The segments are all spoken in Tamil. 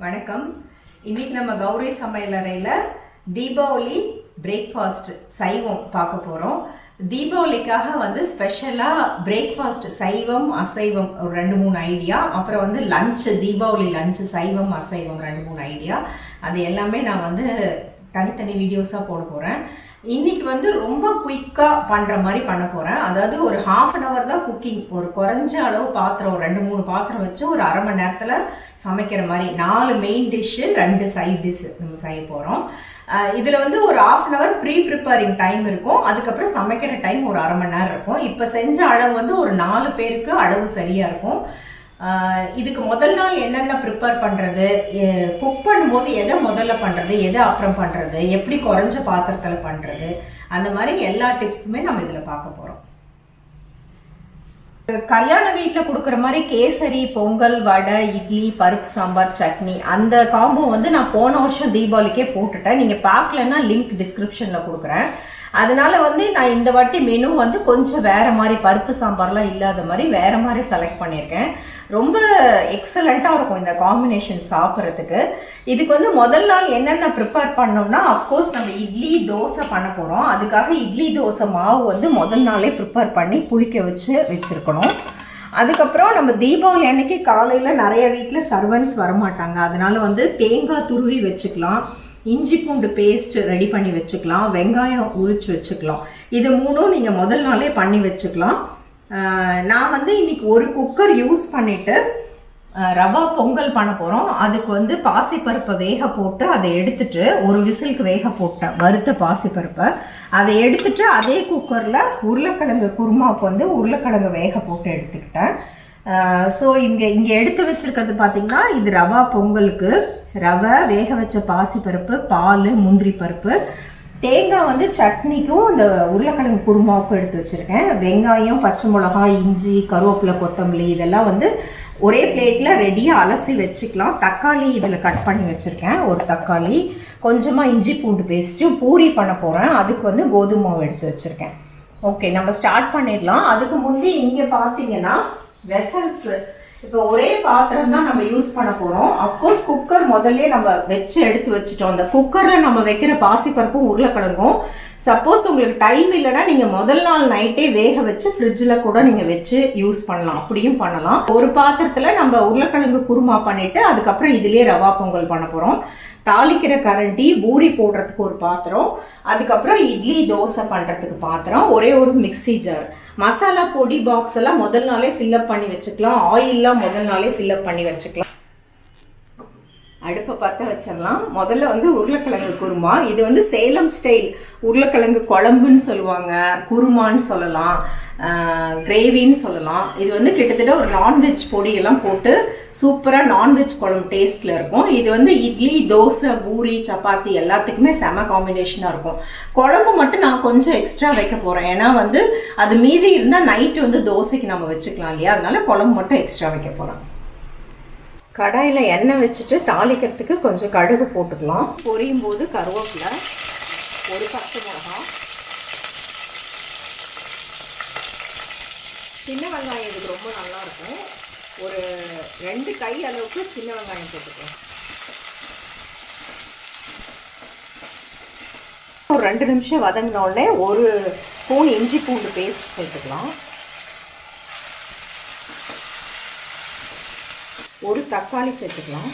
வணக்கம். இன்னைக்கு நம்ம கௌரி சமையலறையில தீபாவளி பிரேக்ஃபாஸ்ட் சைவம் பார்க்க போறோம். தீபாவளிக்காக ஸ்பெஷலா பிரேக்ஃபாஸ்ட் சைவம் அசைவம் ஒரு 2-3 ஐடியா, அப்புறம் லஞ்ச் தீபாவளி லஞ்ச் சைவம் அசைவம் 2-3 ஐடியா, அது எல்லாமே நான் தனித்தனி வீடியோஸா போட போறேன். இன்னைக்கு ரொம்ப குயிக்கா பண்ற மாதிரி பண்ண போறேன். அதாவது ஒரு 1/2 hour தான் குக்கிங். ஒரு குறைஞ்ச அளவு பாத்திரம், 2-3 பாத்திரம் வச்சு ஒரு அரை மணி நேரத்துல சமைக்கிற மாதிரி 4 மெயின் டிஷ் 2 சைட் டிஷ் நம்ம செய்ய போறோம். இதுல ஒரு 1/2 hour ப்ரீ ப்ரிப்பேரிங் டைம் இருக்கும். அதுக்கப்புறம் சமைக்கிற டைம் ஒரு அரை மணி நேரம் இருக்கும். இப்ப செஞ்ச அளவு ஒரு 4 பேருக்கு அளவு சரியா இருக்கும். இதுக்கு முதல் நாள் என்னென்ன ப்ரிப்பேர் பண்ணுறது, குக் பண்ணும்போது எதை முதல்ல பண்ணுறது, எதை அப்புறம் பண்ணுறது, எப்படி குறைஞ்ச பாத்திரத்தில் பண்ணுறது, அந்த மாதிரி எல்லா டிப்ஸுமே நம்ம இதில் பார்க்க போகிறோம். கல்யாண வீட்டில் கொடுக்குற மாதிரி கேசரி, பொங்கல், வடை, இட்லி, பருப்பு சாம்பார், சட்னி அந்த காம்போ நான் போன வருஷம் தீபாவளிக்கே போட்டுட்டேன். நீங்கள் பார்க்கலன்னா லிங்க் டிஸ்கிரிப்ஷனில் கொடுக்குறேன். அதனால நான் இந்த வாட்டி மெனு கொஞ்சம் வேற மாதிரி, பருப்பு சாம்பார்லாம் இல்லாத மாதிரி வேற மாதிரி செலக்ட் பண்ணியிருக்கேன். ரொம்ப எக்ஸலண்ட்டாக இருக்கும் இந்த காம்பினேஷன் சாப்பிட்றதுக்கு. இதுக்கு முதல் நாள் என்னென்ன ப்ரிப்பேர் பண்ணோம்னா, அஃப்கோர்ஸ் நம்ம இட்லி தோசை பண்ண போகிறோம். அதுக்காக இட்லி தோசை மாவு முதல் நாளே ப்ரிப்பேர் பண்ணி புளிக்க வச்சிருக்கணும். அதுக்கப்புறம் நம்ம தீபாவளி அன்னைக்கு காலையில் நிறைய வீட்டில் சர்வன்ஸ் வரமாட்டாங்க. அதனால தேங்காய் துருவி வச்சுக்கலாம், இஞ்சி பூண்டு பேஸ்ட் ரெடி பண்ணி வச்சுக்கலாம், வெங்காயம் உரிச்சு வச்சுக்கலாம். இது 3ம் நீங்கள் முதல் நாளே பண்ணி வச்சுக்கலாம். நான் இன்னைக்கு ஒரு குக்கர் யூஸ் பண்ணிட்டு ரவா பொங்கல் பண்ண போகிறோம். அதுக்கு பாசிப்பருப்பை வேக போட்டு அதை எடுத்துட்டு, ஒரு விசிலுக்கு வேக போட்டேன் வறுத்த பாசிப்பருப்பை. அதை எடுத்துட்டு அதே குக்கரில் உருளைக்கிழங்கு குருமாவுக்கு உருளைக்கிழங்கு வேக போட்டு எடுத்துக்கிட்டேன். ஸோ இங்கே எடுத்து வச்சிருக்கிறது பார்த்தீங்கன்னா, இது ரவா பொங்கலுக்கு ரவை, வேக வச்ச பாசிப்பருப்பு, பால், முந்திரி பருப்பு, தேங்காய் சட்னிக்கும் இந்த உருளைக்கிழங்கு குருமாவுக்கும் எடுத்து வச்சுருக்கேன். வெங்காயம், பச்சை மிளகாய், இஞ்சி, கருவேப்பிலை, கொத்தமல்லி இதெல்லாம் ஒரே பிளேட்டில் ரெடியாக அலசி வச்சுக்கலாம். தக்காளி இதில் கட் பண்ணி வச்சுருக்கேன், ஒரு தக்காளி, கொஞ்சமாக இஞ்சி பூண்டு பேஸ்ட்டும். பூரி பண்ண போகிறேன், அதுக்கு கோதுமை மாவு எடுத்து வச்சுருக்கேன். ஓகே, நம்ம ஸ்டார்ட் பண்ணிடலாம். அதுக்கு முந்தி இங்கே பார்த்தீங்கன்னா வெசல்ஸ், இப்போ ஒரே பாத்திரம் தான் நம்ம யூஸ் பண்ண போகிறோம். அஃப்கோர்ஸ் குக்கர் முதல்ல நம்ம வச்சு எடுத்து வச்சுட்டோம். அந்த குக்கரில் நம்ம வைக்கிற பாசிப்பருப்பும் உருளைக்கிழங்கும் சப்போஸ் உங்களுக்கு டைம் இல்லைன்னா நீங்கள் முதல் நாள் நைட்டே வேக வச்சு ஃப்ரிட்ஜில் கூட நீங்கள் வச்சு யூஸ் பண்ணலாம், அப்படியும் பண்ணலாம். ஒரு பாத்திரத்தில் நம்ம உருளைக்கிழங்கு குருமா பண்ணிட்டு அதுக்கப்புறம் இதுலேயே ரவா பொங்கல் பண்ண போகிறோம். தாளிக்கிற கரண்டி, பூரி போடுறதுக்கு ஒரு பாத்திரம், அதுக்கப்புறம் இட்லி தோசை பண்ணுறதுக்கு பாத்திரம், ஒரே ஒரு மிக்சி ஜார். மசாலா பொடி பாக்ஸ் எல்லாம் முதல் நாளே ஃபில்அப் பண்ணி வச்சுக்கலாம். ஆயிலெலாம் முதல் நாளே ஃபில்அப் பண்ணி வச்சுக்கலாம். அடுப்பை பற்ற வச்சிடலாம். முதல்ல உருளைக்கிழங்கு குருமா. இது சேலம் ஸ்டைல் உருளைக்கிழங்கு குழம்புன்னு சொல்லுவாங்க, குருமான்னு சொல்லலாம், கிரேவின்னு சொல்லலாம். இது கிட்டத்தட்ட ஒரு நான்வெஜ் பொடியெல்லாம் போட்டு சூப்பராக நான்வெஜ் குழம்பு டேஸ்ட்டில் இருக்கும். இது இட்லி, தோசை, பூரி, சப்பாத்தி எல்லாத்துக்குமே செம காம்பினேஷனாக இருக்கும். குழம்பு மட்டும் நான் கொஞ்சம் எக்ஸ்ட்ரா வைக்க போகிறேன். ஏன்னா அது மீதி இருந்தால் நைட்டு தோசைக்கு நம்ம வச்சுக்கலாம் இல்லையா, அதனால குழம்பு மட்டும் எக்ஸ்ட்ரா வைக்க போகிறேன். கடாயில் எண்ணெய் வச்சுட்டு தாளிக்கிறதுக்கு கொஞ்சம் கடுகு போட்டுக்கலாம். பொரியும் போது கருவேப்பிலை, ஒரு பச்சை மிளகாய், சின்ன வெங்காயம் இதுக்கு ரொம்ப நல்லாயிருக்கும். ஒரு 2 கை அளவுக்கு சின்ன வெங்காயம் போட்டுக்கலாம். ஒரு 2 நிமிஷம் வதங்கினோடனே ஒரு ஸ்பூன் இஞ்சி பூண்டு பேஸ்ட் சேர்த்துக்கலாம். ஒரு தக்காளி சேர்த்துக்கலாம்.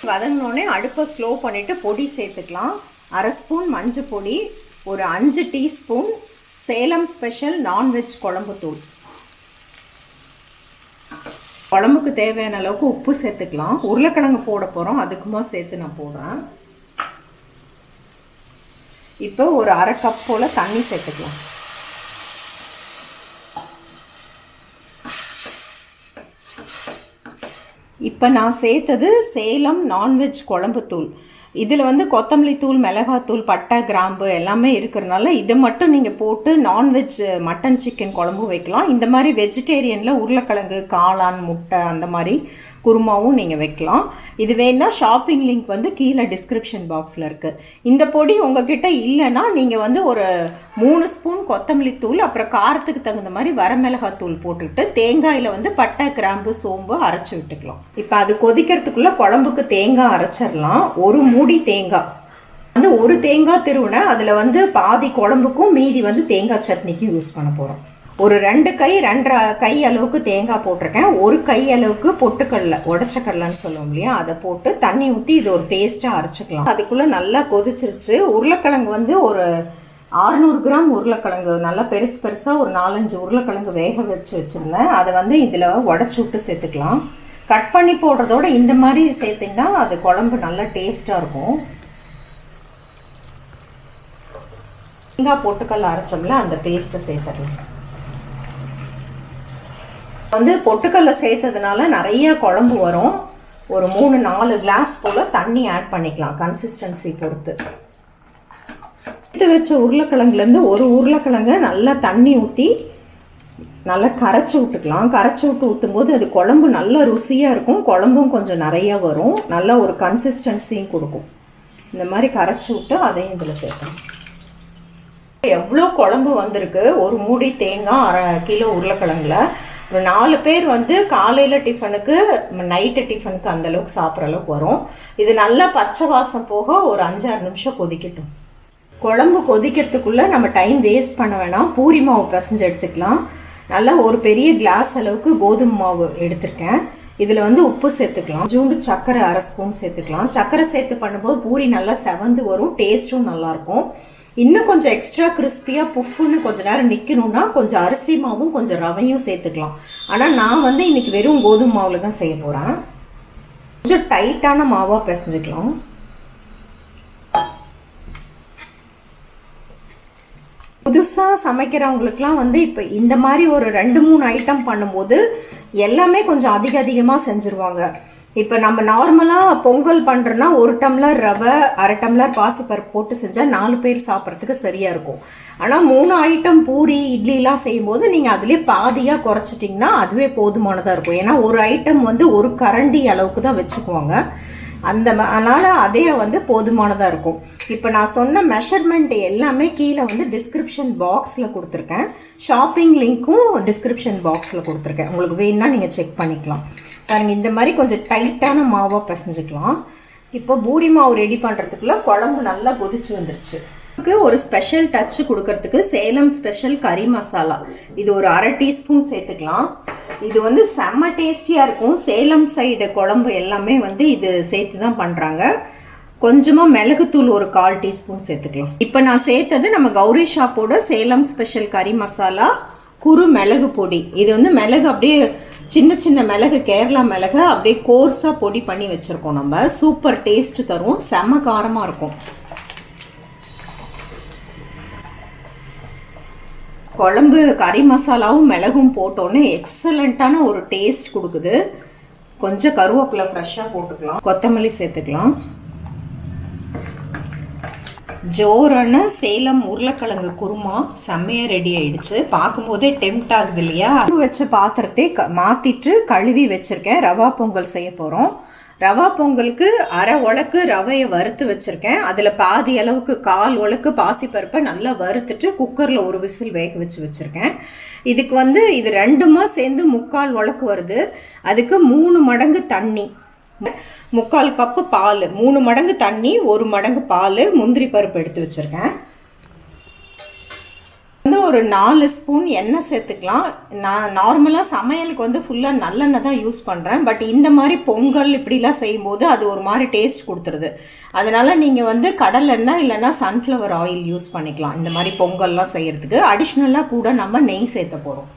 வதங்கினோடனே அடுப்பை ஸ்லோ பண்ணிட்டு பொடி சேர்த்துக்கலாம். 1/2 ஸ்பூன் மஞ்சள் பொடி, ஒரு 5 டீஸ்பூன் சேலம் ஸ்பெஷல் நான்வெஜ் குழம்பு தூள். குழம்புக்கு தேவையான அளவுக்கு உப்பு சேர்த்துக்கலாம். உருளைக்கிழங்கு போட போகிறோம், அதுக்குமா சேர்த்து நான் போடுறேன். இப்போ ஒரு 1/2 கப் போல் தண்ணி சேர்த்துக்கலாம். இப்போ நான் சேர்த்தது சேலம் நான்வெஜ் குழம்பு தூள். இதில் கொத்தமல்லி தூள், மிளகாத்தூள், பட்டை, கிராம்பு எல்லாமே இருக்கிறனால இதை மட்டும் நீங்கள் போட்டு நான்வெஜ் மட்டன், சிக்கன் குழம்பு வைக்கலாம். இந்த மாதிரி வெஜிடேரியனில் உருளைக்கிழங்கு, காளான், முட்டை அந்த மாதிரி குருமாவும் நீங்கள் வைக்கலாம். இது வேணா ஷாப்பிங் லிங்க் வந்து கீழே டிஸ்கிரிப்ஷன் பாக்ஸில் இருக்குது. இந்த பொடி உங்ககிட்ட இல்லைன்னா நீங்கள் வந்து ஒரு 3 ஸ்பூன் கொத்தமல்லி தூள், அப்புறம் காரத்துக்கு தகுந்த மாதிரி வரமிளகாய் தூள் போட்டுட்டு தேங்காயில் வந்து பட்டை, கிராம்பு, சோம்பு அரைச்சி விட்டுக்கலாம். இப்போ அது கொதிக்கிறதுக்குள்ளே குழம்புக்கு தேங்காய் அரைச்சிடலாம். ஒரு மூடி தேங்காய் வந்து ஒரு தேங்காய் திருவுன அதில் வந்து பாதி குழம்புக்கும் மீதி வந்து தேங்காய் சட்னிக்கும் யூஸ் பண்ண போகிறோம். ஒரு 2 கை 2.5 கை அளவுக்கு தேங்காய் போட்டிருக்கேன். ஒரு கை அளவுக்கு பொட்டுக்கடலை, உடச்ச கடலைன்னு சொல்லுவோம் இல்லையா, அதை போட்டு தண்ணி ஊற்றி இது ஒரு பேஸ்ட்டாக அரைச்சிக்கலாம். அதுக்குள்ளே நல்லா கொதிச்சிருச்சு. உருளைக்கிழங்கு வந்து ஒரு 600 கிராம் உருளைக்கிழங்கு நல்லா பெருசு பெருசாக ஒரு 4-5 உருளைக்கிழங்கு வேக வச்சு வச்சுருந்தேன். அதை வந்து இதில் உடச்சி விட்டு சேர்த்துக்கலாம். கட் பண்ணி போடுறதோட இந்த மாதிரி சேர்த்திங்கன்னா அது குழம்பு நல்லா டேஸ்ட்டாக இருக்கும். தேங்காய் பொட்டுக்கடலை அரைச்சோம்ல அந்த பேஸ்ட்டை சேர்த்துடலாம். வந்து பொட்டுக்கல்ல சேர்த்ததுனால நிறைய குழம்பு வரும். ஒரு 3-4 கிளாஸ் போல தண்ணி ஆட் பண்ணிக்கலாம் கன்சிஸ்டன்சி பொறுத்து. எடுத்து வச்ச உருளைக்கிழங்குலேருந்து ஒரு உருளைக்கிழங்கு நல்லா தண்ணி ஊற்றி நல்லா கரைச்சி விட்டுக்கலாம். கரைச்சி விட்டு ஊற்றும் போது அது குழம்பு நல்ல ருசியாக இருக்கும். குழம்பும் கொஞ்சம் நிறைய வரும், நல்ல ஒரு கன்சிஸ்டன்சியும் கொடுக்கும். இந்த மாதிரி கரைச்சி விட்டு அதையும் இதில் சேர்க்கணும். எவ்வளோ குழம்பு வந்திருக்கு. ஒரு மூடி தேங்காய், 1/2 கிலோ உருளைக்கிழங்குல ஒரு 4 பேர் வந்து காலையில் டிஃபனுக்கு, நைட்டு டிஃபனுக்கு அந்தளவுக்கு சாப்பிட்ற அளவுக்கு வரும். இது நல்லா பச்சை வாசம் போக ஒரு 5-6 நிமிஷம் கொதிக்கட்டும். குழம்பு கொதிக்கிறதுக்குள்ளே நம்ம டைம் வேஸ்ட் பண்ண வேணாம். பூரி மாவு பிசைஞ்சு எடுத்துக்கலாம். நல்லா ஒரு பெரிய கிளாஸ் அளவுக்கு கோதுமை மாவு எடுத்திருக்கேன். இதில் வந்து உப்பு சேர்த்துக்கலாம். ஜூண்டு சர்க்கரை 1/2 ஸ்பூன் சேர்த்துக்கலாம். சர்க்கரை சேர்த்து பண்ணும்போது பூரி நல்லா செவந்து வரும், டேஸ்ட்டும் நல்லாயிருக்கும். இன்னும் கொஞ்சம் எக்ஸ்ட்ரா கிறிஸ்பியாக புஃப்னு கொஞ்சம் நேரம் நிற்கணும்னா கொஞ்சம் அரிசி மாவும் கொஞ்சம் ரவையும் சேர்த்துக்கலாம். ஆனால் நான் வந்து இன்னைக்கு வெறும் கோதுமை மாவில் தான் செய்ய போகிறேன். கொஞ்சம் டைட்டான மாவாக பிசைஞ்சுக்கலாம். புதுசாக சமைக்கிறவங்களுக்குலாம் வந்து இப்போ இந்த மாதிரி ஒரு 2-3 ஐட்டம் பண்ணும்போது எல்லாமே கொஞ்சம் அதிகமாக செஞ்சுருவாங்க. இப்போ நம்ம நார்மலாக பொங்கல் பண்ணுறோன்னா 1 டம்ளர் ரவை, 1/2 டம்ளர் பாசிப்பருப்பு போட்டு செஞ்சால் 4 பேர் சாப்பிட்றதுக்கு சரியாக இருக்கும். ஆனால் 3 ஐட்டம் பூரி, இட்லிலாம் செய்யும்போது நீங்கள் அதுலேயே பாதியாக குறைச்சிட்டிங்கன்னா அதுவே போதுமானதாக இருக்கும். ஏன்னா ஒரு ஐட்டம் வந்து 1 கரண்டி அளவுக்கு தான் வச்சுக்குவாங்க. அதனால் அதே வந்து போதுமானதாக இருக்கும். இப்போ நான் சொன்ன மெஷர்மெண்ட் எல்லாமே கீழே வந்து டிஸ்கிரிப்ஷன் பாக்ஸில் கொடுத்துருக்கேன். ஷாப்பிங் லிங்க்கும் டிஸ்கிரிப்ஷன் பாக்ஸில் கொடுத்துருக்கேன். உங்களுக்கு வேணும்னா நீங்கள் செக் பண்ணிக்கலாம். பாருங்க, இந்த மாதிரி கொஞ்சம் டைட்டான மாவாக பிசைஞ்சுக்கலாம். இப்போ பூரி மாவு ரெடி பண்ணுறதுக்குள்ள குழம்பு நல்லா கொதிச்சு வந்துருச்சு. ஒரு ஸ்பெஷல் டச் கொடுக்கறதுக்கு சேலம் ஸ்பெஷல் கறி மசாலா இது ஒரு 1/2 டீஸ்பூன் சேர்த்துக்கலாம். இது வந்து செம்ம டேஸ்டியாக இருக்கும். சேலம் சைடு குழம்பு எல்லாமே வந்து இது சேர்த்து தான் பண்ணுறாங்க. கொஞ்சமாக மிளகுத்தூள் ஒரு 1/4 டீஸ்பூன் சேர்த்துக்கலாம். இப்போ நான் சேர்த்தது நம்ம கௌரி ஷாப்போட சேலம் ஸ்பெஷல் கறி மசாலா குறு மிளகு பொடி. இது வந்து மிளகு அப்படியே சின்ன மிளகு, கேரளா மிளகு அப்படியே கோர்ஸாக பொடி பண்ணி வச்சுருக்கோம். நம்ம சூப்பர் டேஸ்ட் தரும், செம்ம காரமாக இருக்கும். குழம்பு கறி மசாலாவும் மிளகும் போட்டோன்னே எக்ஸலண்ட்டான ஒரு டேஸ்ட் கொடுக்குது. கொஞ்சம் கருவேப்பிலை ஃப்ரெஷ்ஷாக போட்டுக்கலாம். கொத்தமல்லி சேர்த்துக்கலாம். ஜோரான சேலம் உருளைக்கிழங்கு குருமா செம்மையாக ரெடி ஆயிடுச்சு. பார்க்கும்போதே டெம்ட் ஆகுது இல்லையா? வச்ச பாத்திரத்தை மாற்றிட்டு கழுவி வச்சுருக்கேன். ரவா பொங்கல் செய்ய போகிறோம். ரவா பொங்கலுக்கு 1/2 உலக்கு ரவையை வறுத்து வச்சுருக்கேன். அதில் பாதி அளவுக்கு 1/4 உலக்கு பாசிப்பருப்பை நல்லா வறுத்துட்டு குக்கரில் ஒரு விசில் வேக வச்சுருக்கேன். இதுக்கு வந்து இது 2மா சேர்ந்து 3/4 உலக்கு வருது. அதுக்கு 3 மடங்கு தண்ணி, 3/4 கப்பு பால், 3 மடங்கு தண்ணி, 1 மடங்கு பால், முந்திரி பருப்பு எடுத்து வச்சுருக்கேன். வந்து ஒரு 4 ஸ்பூன் எண்ணெய் சேர்த்துக்கலாம். நான் நார்மலாக சமையலுக்கு வந்து ஃபுல்லாக நல்லெண்ணெய் தான் யூஸ் பண்ணுறேன். பட் இந்த மாதிரி பொங்கல் இப்படிலாம் செய்யும்போது அது ஒரு மாதிரி டேஸ்ட் கொடுத்துருது. அதனால் நீங்கள் வந்து கடலெண்ணெய் இல்லைன்னா சன்ஃப்ளவர் ஆயில் யூஸ் பண்ணிக்கலாம் இந்த மாதிரி பொங்கல்லாம் செய்கிறதுக்கு. அடிஷ்னலாக கூட நம்ம நெய் சேர்த்த போகிறோம்.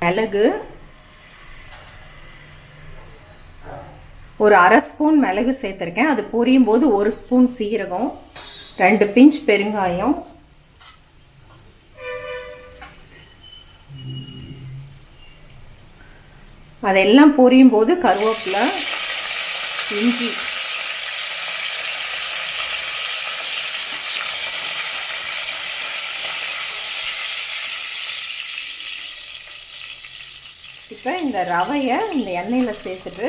மிளகு ஒரு 1/2 ஸ்பூன் மிளகு சேர்த்துருக்கேன். அது பொரியும் போது 1 ஸ்பூன் சீரகம், 2 பிஞ்ச் பெருங்காயம், அதெல்லாம் பொரியும் போது கருவேப்பிலை, இஞ்சி, இப்போ இந்த ரவையை இந்த எண்ணெயில் சேர்த்துட்டு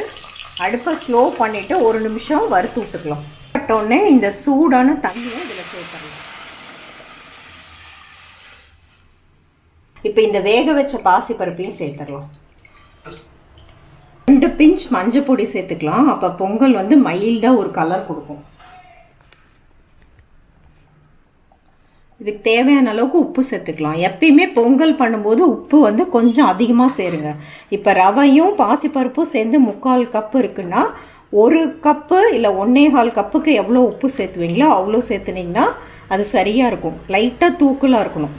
அடுப்பை ஸ்லோ பண்ணிவிட்டு 1 நிமிஷம் வறுத்து விட்டுக்கலாம். பட்டோடனே இந்த சூடான தண்ணியை இதில் சேர்த்துடலாம். இப்போ இந்த வேக வச்ச பாசிப்பருப்பையும் சேர்த்துடலாம். 2 பிஞ்ச் மஞ்சள் பொடி சேர்த்துக்கலாம். அப்போ பொங்கல் வந்து மைல்டாக ஒரு கலர் கொடுக்கும். இதுக்கு தேவையான அளவுக்கு உப்பு சேர்த்துக்கலாம். எப்பயுமே பொங்கல் பண்ணும்போது உப்பு வந்து கொஞ்சம் அதிகமாக சேருங்க. இப்போ ரவையும் பாசிப்பருப்பும் சேர்ந்து 3/4 கப்பு இருக்குன்னா 1 கப்பு இல்லை 1.25 கப்புக்கு எவ்வளோ உப்பு சேர்த்துவீங்களோ அவ்வளோ சேர்த்துனீங்கன்னா அது சரியாக இருக்கும். லைட்டாக தூக்கலாக இருக்கணும்.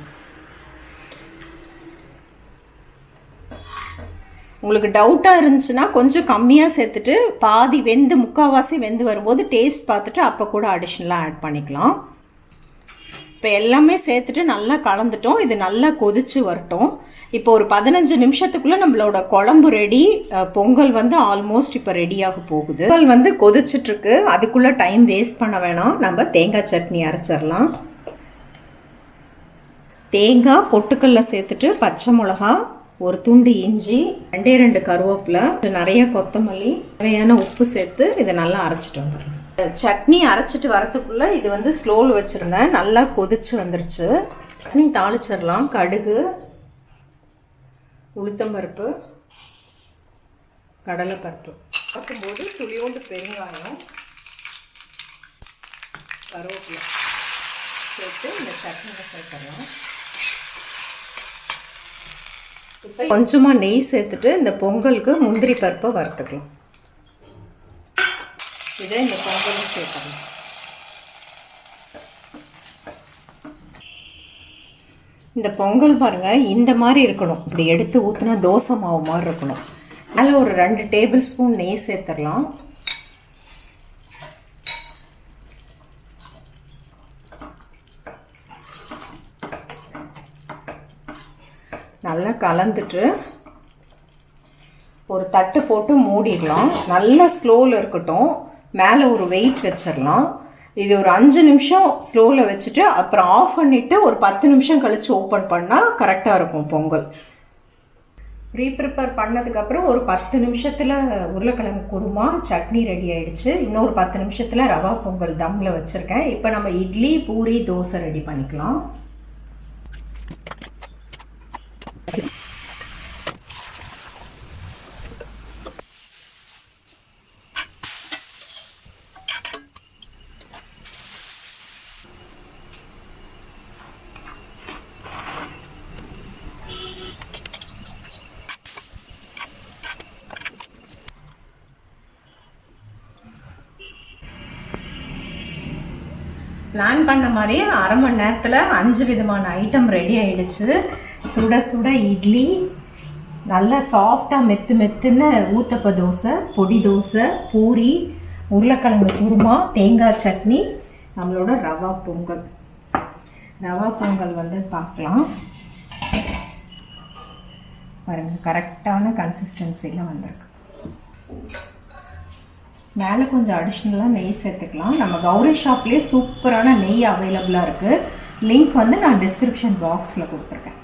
உங்களுக்கு டவுட்டாக இருந்துச்சுன்னா கொஞ்சம் கம்மியாக சேர்த்துட்டு பாதி வெந்து 3/4 வெந்து வரும்போது டேஸ்ட் பார்த்துட்டு அப்போ கூட அடிஷ்னலாக ஆட் பண்ணிக்கலாம். இப்போ எல்லாமே சேர்த்துட்டு நல்லா கலந்துட்டோம். இது நல்லா கொதிச்சு வரட்டும். இப்போ ஒரு 15 நிமிஷத்துக்குள்ளே நம்மளோட குழம்பு ரெடி. பொங்கல் வந்து ஆல்மோஸ்ட் இப்போ ரெடியாக போகுது. பொங்கல் வந்து கொதிச்சுட்ருக்கு. அதுக்குள்ளே டைம் வேஸ்ட் பண்ண வேணாம். நம்ம தேங்காய் சட்னி அரைச்சிடலாம். தேங்காய் பொட்டுக்கல்ல சேர்த்துட்டு பச்சை மிளகா, ஒரு துண்டு இஞ்சி, 2 கருவேப்பிலை, நிறைய கொத்தமல்லி, தேவையான உப்பு சேர்த்து இதை நல்லா அரைச்சிட்டு வந்துடலாம். சட்னி அரைச்சிட்டு வரத்துக்குள்ள இது வந்து ஸ்லோவில் வச்சுருந்தேன். நல்லா கொதிச்சு வந்துருச்சு. சட்னி தாளிச்சிடலாம். கடுகு, உளுத்தம்பருப்பு, கடலைப்பருப்பு, பார்க்கும்போது துளியோண்டு பெருங்காயம், கருவேப்பிலை சேர்த்து இந்த சட்னியை சேர்த்துடலாம். இப்போ கொஞ்சமாக நெய் சேர்த்துட்டு இந்த பொங்கலுக்கு முந்திரி பருப்பை வறுத்துக்கலாம். இதை இந்த பொங்கலும் சேர்க்கணும். இந்த பொங்கல் பாருங்க இந்த மாதிரி இருக்கணும். இப்படி எடுத்து ஊற்றினா தோசை மாவு மாதிரி இருக்கணும். அதில் ஒரு 2 டேபிள் ஸ்பூன் நெய் சேர்த்துடலாம். நல்லா கலந்துட்டு ஒரு தட்டு போட்டு மூடிடலாம். நல்லா ஸ்லோவில் இருக்கட்டும். மேலே ஒரு வெயிட் வச்சிடலாம். இது ஒரு 5 நிமிஷம் ஸ்லோவில் வச்சுட்டு அப்புறம் ஆஃப் பண்ணிவிட்டு ஒரு 10 நிமிஷம் கழித்து ஓப்பன் பண்ணால் கரெக்டாக இருக்கும் பொங்கல். ப்ரிப்பேர் பண்ணதுக்கப்புறம் ஒரு 10 நிமிஷத்தில் உருளைக்கிழங்கு குருமா சட்னி ரெடி ஆகிடுச்சு. இன்னொரு 10 நிமிஷத்தில் ரவா பொங்கல் தம்மில் வச்சுருக்கேன். இப்போ நம்ம இட்லி, பூரி, தோசை ரெடி பண்ணிக்கலாம். பிளான் பண்ண மாதிரியே 1/2 மணி நேரத்தில் 5 விதமான ஐட்டம் ரெடி ஆகிடுச்சு. சுட சுட இட்லி, நல்லா சாஃப்டாக மெத்துன்னு ஊத்தப்ப தோசை, பொடி தோசை, பூரி, உருளைக்கிழங்கு குருமா, தேங்காய் சட்னி, நம்மளோட ரவா பொங்கல். ரவா பொங்கல் வந்து பார்க்கலாம் பாருங்கள். கரெக்டான கன்சிஸ்டன்சியில் வந்திருக்கு. மேலே கொஞ்சம் அடிஷ்னலாக நெய் சேர்த்துக்கலாம். நம்ம கௌரி ஷாப்லேயே சூப்பரான நெய் அவைலபிளாக இருக்குது. லிங்க் வந்து நான் டிஸ்கிரிப்ஷன் பாக்ஸில் கொடுத்துருக்கேன்.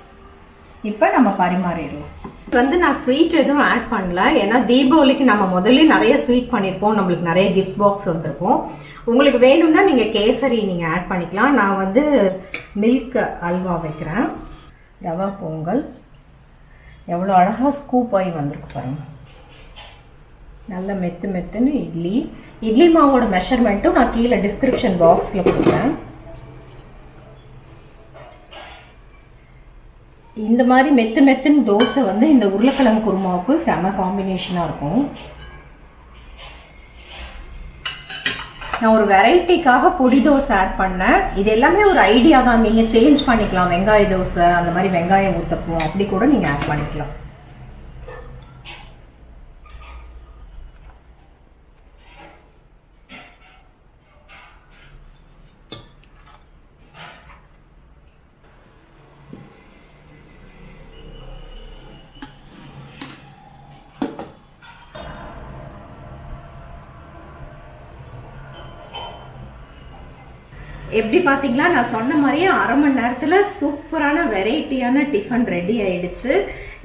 இப்போ நம்ம பரிமாறிடலாம். வந்து நான் ஸ்வீட் எதுவும் ஆட் பண்ணல. ஏன்னா தீபாவளிக்கு நம்ம முதல்ல நிறைய ஸ்வீட் பண்ணியிருப்போம். நம்மளுக்கு நிறைய கிஃப்ட் பாக்ஸ் வந்திருக்கும். உங்களுக்கு வேணும்னா நீங்கள் கேசரி நீங்கள் ஆட் பண்ணிக்கலாம். நான் வந்து மில்க் அல்வா வைக்கிறேன். ரவா பொங்கல் எவ்வளோ அழகாக ஸ்கூப் ஆகி வந்திருக்கு பாருங்கள். நல்ல மெத்துன்னு இட்லி மாவோட மெஷர்மெண்ட்டும் நான் கீழே டிஸ்கிரிப்ஷன் பாக்ஸில் கொடுக்குறேன். இந்த மாதிரி மெத்துன்னு தோசை வந்து இந்த உருளைக்கிழங்கு குருமாவுக்கு செம காம்பினேஷனாக இருக்கும். நான் ஒரு வெரைட்டிக்காக பொடி தோசை ஆட் பண்ணேன். இது எல்லாமே ஒரு ஐடியா தான். நீங்கள் சேஞ்ச் பண்ணிக்கலாம். வெங்காய தோசை அந்த மாதிரி வெங்காயம் ஊற்றப்போம் அப்படி கூட நீங்கள் ஆட் பண்ணிக்கலாம். எப்படி பார்த்தீங்களா, நான் சொன்ன மாதிரியே அரை மணி நேரத்தில் சூப்பரான வெரைட்டியான டிஃபன் ரெடி ஆயிடுச்சு.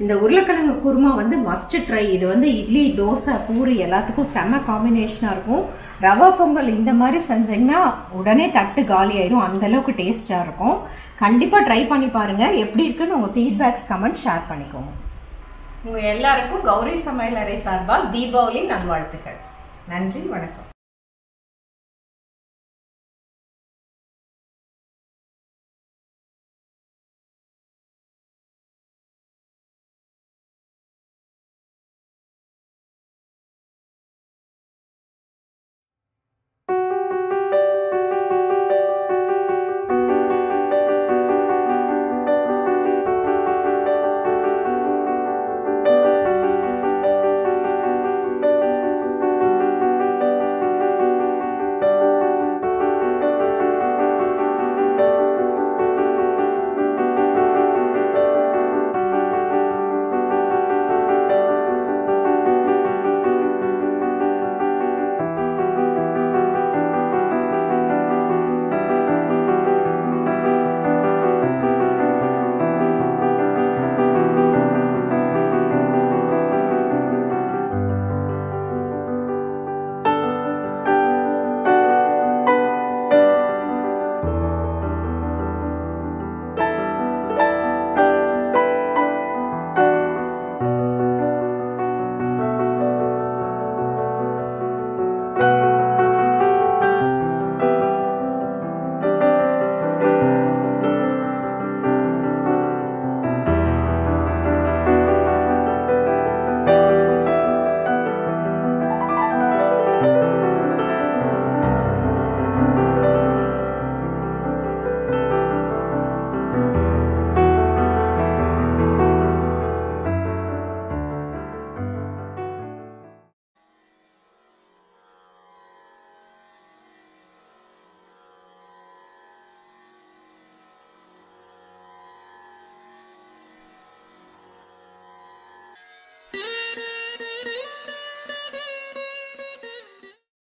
இந்த உருளைக்கிழங்கு குருமா வந்து மஸ்ட் ட்ரை. இது வந்து இட்லி, தோசை, பூரி எல்லாத்துக்கும் செம்ம காம்பினேஷனாக இருக்கும். ரவா பொங்கல் இந்த மாதிரி செஞ்சிங்கன்னா உடனே தட்டு காலி ஆயிரும், அந்தளவுக்கு டேஸ்டாக இருக்கும். கண்டிப்பாக ட்ரை பண்ணி பாருங்கள். எப்படி இருக்குன்னு உங்கள் ஃபீட்பேக்ஸ் கமெண்ட் ஷேர் பண்ணிக்கோங்க. உங்கள் எல்லாருக்கும் கௌரி சமையலறை சார்பாக தீபாவளி நல்வாழ்த்துக்கள். நன்றி, வணக்கம்.